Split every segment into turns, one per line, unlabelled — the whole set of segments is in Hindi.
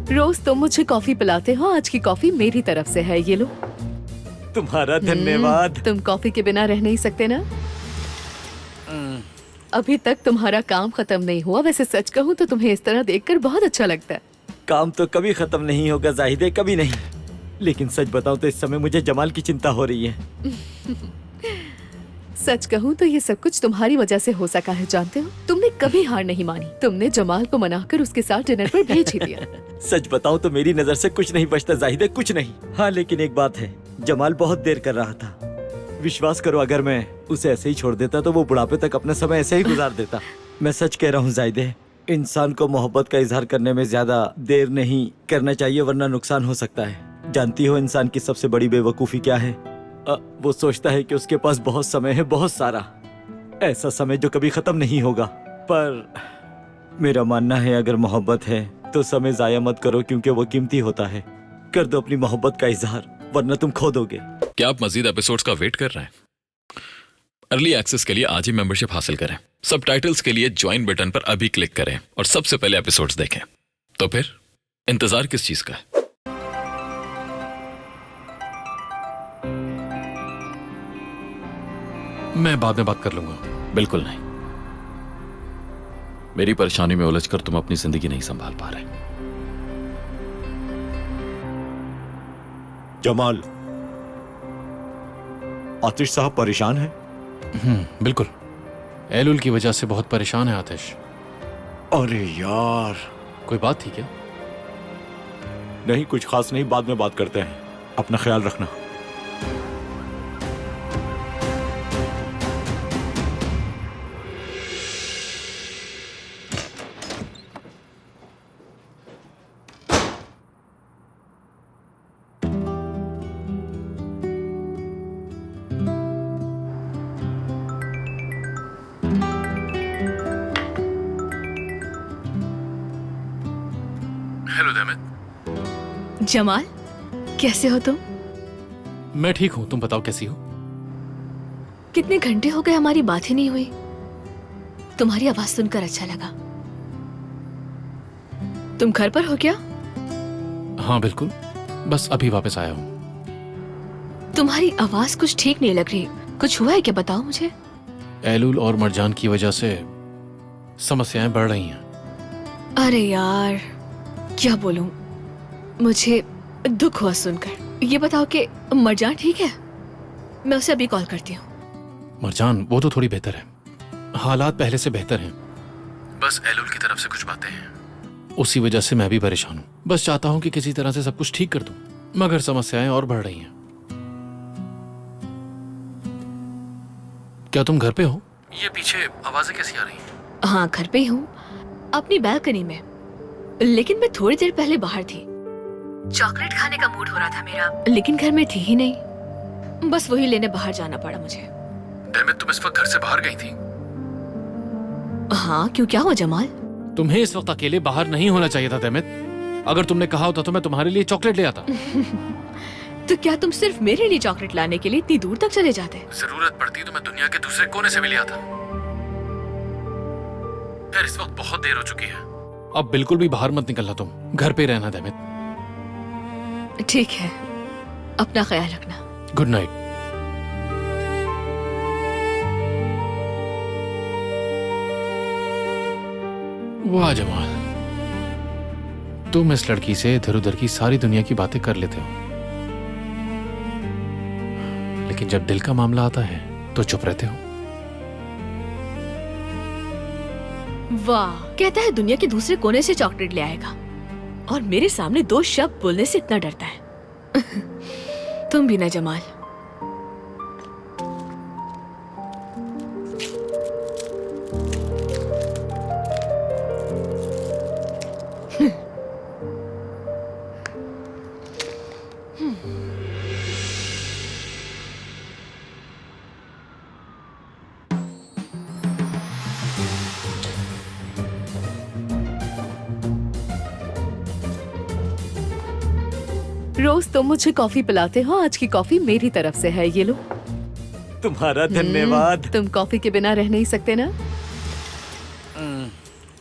रोज तुम मुझे कॉफी पिलाते हो, आज की कॉफी मेरी तरफ से है, ये लो।
तुम्हारा धन्यवाद।
तुम कॉफी के बिना रह नहीं सकते ना? अभी तक तुम्हारा काम खत्म नहीं हुआ। वैसे सच कहूँ तो तुम्हें इस तरह देखकर बहुत अच्छा लगता है।
काम तो कभी खत्म नहीं होगा जाहिदे, कभी नहीं। लेकिन सच बताऊं तो इस समय मुझे जमाल की चिंता हो रही है।
सच कहूँ तो ये सब कुछ तुम्हारी वजह से हो सका है, जानते हो? तुमने कभी हार नहीं मानी। तुमने जमाल को मनाकर उसके साथ डिनर पर भेज ही दिया।
सच बताऊं तो मेरी नजर से कुछ नहीं बचता जाहिदे, कुछ नहीं। हाँ लेकिन एक बात है, जमाल बहुत देर कर रहा था। विश्वास करो, अगर मैं उसे ऐसे ही छोड़ देता तो वो बुढ़ापे तक अपना समय ऐसे ही गुजार देता। मैं सच कह रहा हूँ जाहिदे, इंसान को मोहब्बत का इजहार करने में ज्यादा देर नहीं करना चाहिए, वरना नुकसान हो सकता है। जानती हो इंसान की सबसे बड़ी बेवकूफ़ी क्या है? वो सोचता है कि उसके पास बहुत समय है, बहुत सारा, ऐसा समय जो कभी खत्म नहीं होगा। पर मेरा मानना है अगर मोहब्बत है तो समय जाया मत करो, क्योंकि वो कीमती होता है। कर दो अपनी मोहब्बत का इजहार, वरना तुम खो दोगे।
क्या आप मजीद एपिसोड्स का वेट कर रहे हैं? अर्ली एक्सेस के लिए आज ही मेंबरशिप हासिल करें। सबटाइटल्स के लिए ज्वाइन बटन पर अभी क्लिक करें और सबसे पहले एपिसोड्स देखें। तो फिर इंतजार किस चीज का है?
मैं बाद में बात कर लूंगा।
बिल्कुल नहीं। मेरी परेशानी में उलझकर तुम अपनी जिंदगी नहीं संभाल पा रहे।
जमाल, आतिश साहब परेशान है?
बिल्कुल, एलुल की वजह से बहुत परेशान है आतिश।
अरे यार,
कोई बात थी क्या?
नहीं, कुछ खास नहीं, बाद में बात करते हैं। अपना ख्याल रखना।
हेलो देमित।
जमाल, कैसे हो तुम?
मैं ठीक हूँ, तुम बताओ कैसी हो?
कितने घंटे हो गए हमारी बात ही नहीं हुई। तुम्हारी आवाज सुनकर अच्छा लगा। तुम घर पर हो क्या?
हाँ बिल्कुल, बस अभी वापस आया हूँ।
तुम्हारी आवाज कुछ ठीक नहीं लग रही। कुछ हुआ है क्या, बताओ मुझे।
एलुल और मरजान की वजह से समस्याएं बढ़ रही हैं।
अरे यार, क्या बोलूं, मुझे दुख हुआ सुनकर। ये बताओ कि मरजान ठीक है? मैं उसे अभी कॉल करती हूँ।
मरजान वो तो थोड़ी बेहतर है, हालात पहले से बेहतर हैं। बस एलुल की तरफ से कुछ बातें हैं, उसी वजह से मैं भी परेशान हूँ। बस चाहता हूँ कि किसी तरह से सब कुछ ठीक कर दूं, मगर समस्याएं और बढ़ रही हैं। क्या तुम घर पे हो? ये पीछे आवाजें कैसी आ रही हैं?
हाँ, घर पे ही हूँ, अपनी बालकनी में। लेकिन मैं थोड़ी देर पहले बाहर थी। चॉकलेट खाने का मूड हो रहा था मेरा, लेकिन घर में थी ही नहीं। बस वही लेने बाहर जाना पड़ा मुझे।
डेमिट, तुम इस वक्त घर से बाहर गई थी?
हाँ, क्यों, क्या हुआ जमाल?
तुम्हें इस वक्त अकेले बाहर नहीं होना चाहिए था डेमिट। अगर तुमने कहा होता तो मैं तुम्हारे लिए चॉकलेट ले आता।
तो क्या तुम सिर्फ मेरे लिए चॉकलेट लाने के लिए इतनी दूर तक चले जाते?
जरूरत पड़ती तो मैं दुनिया के दूसरे कोने से भी ले आता। यार, इस वक्त बहुत देर हो चुकी है, अब बिल्कुल भी बाहर मत निकलना, तुम घर पे रहना डेमिट।
ठीक है, अपना ख्याल रखना।
Good night. वाह जमाल, तुम इस लड़की से इधर उधर की सारी दुनिया की बातें कर लेते हो, लेकिन जब दिल का मामला आता है तो चुप रहते हो।
वाह, कहता है दुनिया के दूसरे कोने से चॉकलेट ले आएगा, और मेरे सामने दो शब्द बोलने से इतना डरता है। तुम भी ना जमाल। रोज तुम मुझे कॉफी पिलाते हो, आज की कॉफी मेरी तरफ से है, ये लो।
तुम्हारा धन्यवाद।
तुम कॉफी के बिना रह नहीं सकते ना?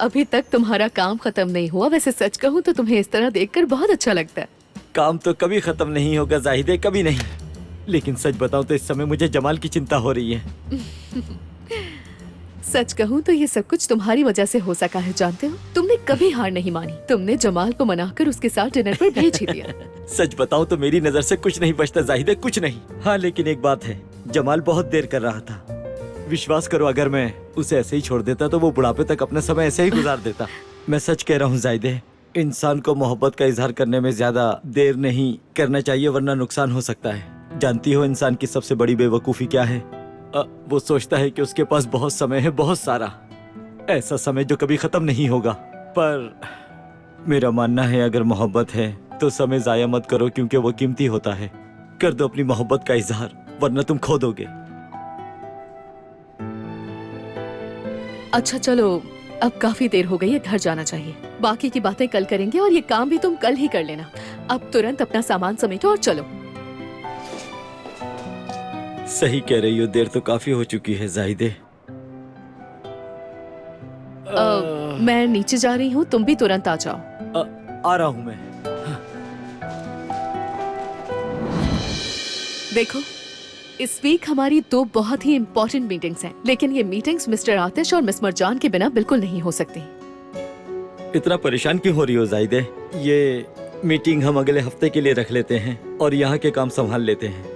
अभी तक तुम्हारा काम खत्म नहीं हुआ। वैसे सच कहूँ तो तुम्हें इस तरह देखकर बहुत अच्छा लगता है।
काम तो कभी खत्म नहीं होगा जाहिदे, कभी नहीं। लेकिन सच बताऊं तो इस समय मुझे जमाल की चिंता हो रही है।
सच कहूँ तो ये सब कुछ तुम्हारी वजह से हो सका है, जानते हो। तुमने कभी हार नहीं मानी। तुमने जमाल को मनाकर उसके साथ डिनर पर भेज ही दिया।
सच बताऊं तो मेरी नजर से कुछ नहीं बचता जाहिदे, कुछ नहीं। हाँ लेकिन एक बात है, जमाल बहुत देर कर रहा था। विश्वास करो, अगर मैं उसे ऐसे ही छोड़ देता तो वो बुढ़ापे तक अपना समय ऐसे ही गुजार देता। मैं सच कह रहा हूँ जाहिदे, इंसान को मोहब्बत का इजहार करने में ज्यादा देर नहीं करना चाहिए, वरना नुकसान हो सकता है। जानती हो इंसान की सबसे बड़ी बेवकूफ़ी क्या है? वो सोचता है कि उसके पास बहुत समय है, बहुत सारा, ऐसा समय जो कभी खत्म नहीं होगा। पर मेरा मानना है अगर मोहब्बत है तो समय जाया मत करो, क्योंकि वो कीमती होता है। कर दो अपनी मोहब्बत का इजहार, वरना तुम खो दोगे।
अच्छा चलो, अब काफी देर हो गई है, घर जाना चाहिए। बाकी की बातें कल करेंगे और ये काम भी तुम कल ही कर लेना। अब तुरंत अपना सामान समेटो और चलो।
सही कह रही हो, देर तो काफी हो चुकी है जाहिदे।
मैं नीचे जा रही हूँ, तुम भी तुरंत आ जाओ।
आ रहा हूँ मैं।
देखो, इस वीक हमारी 2 बहुत ही इम्पोर्टेंट मीटिंग्स हैं, लेकिन ये मीटिंग्स मिस्टर आतिश और मिस मरजान के बिना बिल्कुल नहीं हो सकती।
इतना परेशान क्यों हो रही हो जाहिदे? ये मीटिंग हम अगले हफ्ते के लिए रख लेते हैं और यहाँ के काम संभाल लेते हैं।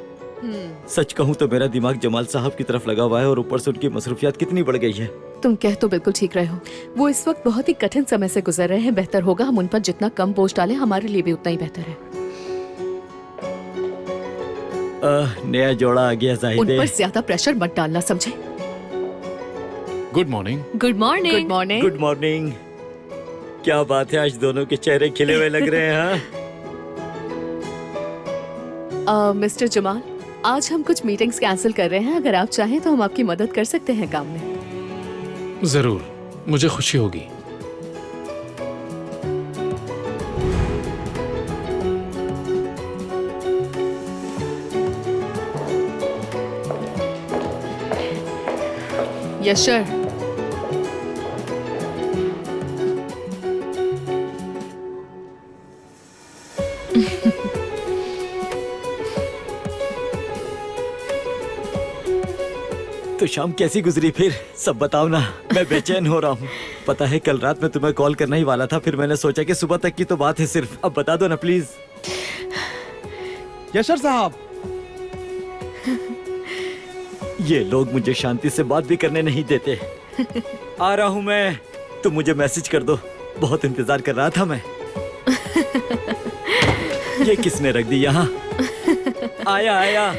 सच कहूँ तो मेरा दिमाग जमाल साहब की तरफ लगा हुआ है और ऊपर से उनकी मसरूफियात कितनी बढ़ गई है।
तुम कह तो बिल्कुल ठीक रहे हो। वो इस वक्त बहुत ही कठिन समय से गुजर रहे हैं। बेहतर होगा हम उन पर जितना कम बोझ डालें, हमारे लिए भी उतना ही बेहतर है।
नया जोड़ा आ गया
उन
जाहिदे।
पर ज्यादा प्रेशर मत डालना, समझे?
Good morning.
Good morning.
Good morning.
Good morning. क्या बात है, आज दोनों के चेहरे खिले हुए लग रहे हैं। हाँ?
मिस्टर जमाल, आज हम कुछ मीटिंग्स कैंसिल कर रहे हैं। अगर आप चाहें तो हम आपकी मदद कर सकते हैं काम में।
जरूर, मुझे खुशी होगी।
Yes sir.
तो शाम कैसी गुजरी फिर? सब बताओ ना, मैं बेचैन हो रहा हूँ। पता है कल रात मैं तुम्हें कॉल करना ही वाला था, फिर मैंने सोचा कि सुबह तक की तो बात है सिर्फ। अब बता दो ना प्लीज।
यशर साहब,
ये लोग मुझे शांति से बात भी करने नहीं देते। आ रहा हूँ मैं, तुम मुझे मैसेज कर दो, बहुत इंतजार कर रहा था मैं। ये किसने रख दी यहाँ? आया आया।